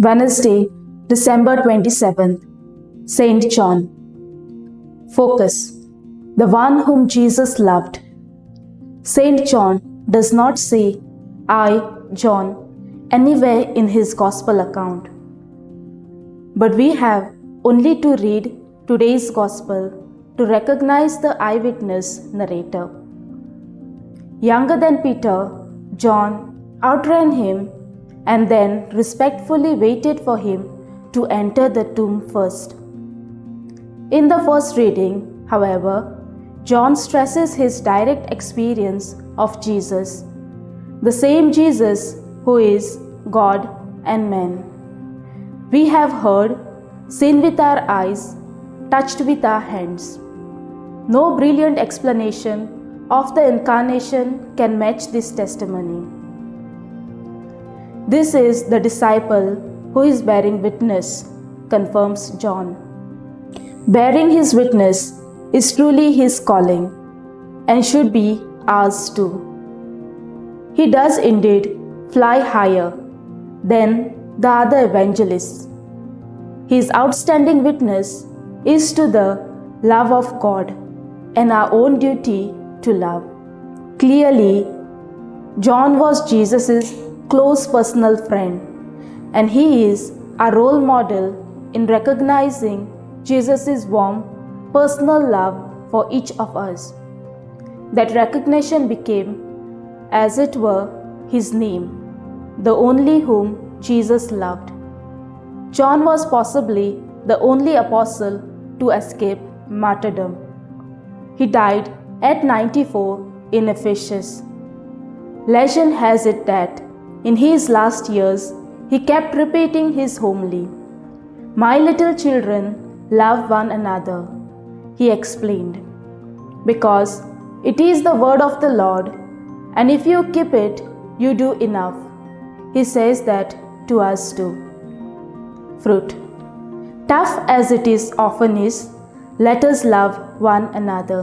Wednesday, December 27th, Saint John. Focus: the one whom Jesus loved. Saint John does not say, "I, John," anywhere in his Gospel account. But we have only to read today's Gospel to recognize the eyewitness narrator. Younger than Peter, John outran him and then respectfully waited for him to enter the tomb first. In the first reading, however, John stresses his direct experience of Jesus, the same Jesus who is God and man. We have heard, seen with our eyes, touched with our hands. No brilliant explanation of the incarnation can match this testimony. This is the disciple who is bearing witness, confirms John. Bearing his witness is truly his calling and should be ours too. He does indeed fly higher than the other evangelists. His outstanding witness is to the love of God and our own duty to love. Clearly, John was Jesus' close personal friend, and he is our role model in recognizing Jesus' warm personal love for each of us. That recognition became, as it were, his name, the only whom Jesus loved. John was possibly the only apostle to escape martyrdom. He died at 94 in Ephesus. Legend has it that in his last years, he kept repeating his homily, "My little children, love one another," he explained, because it is the word of the Lord, and if you keep it, you do enough. He says that to us too. Fruit: tough as it is often is, let us love one another.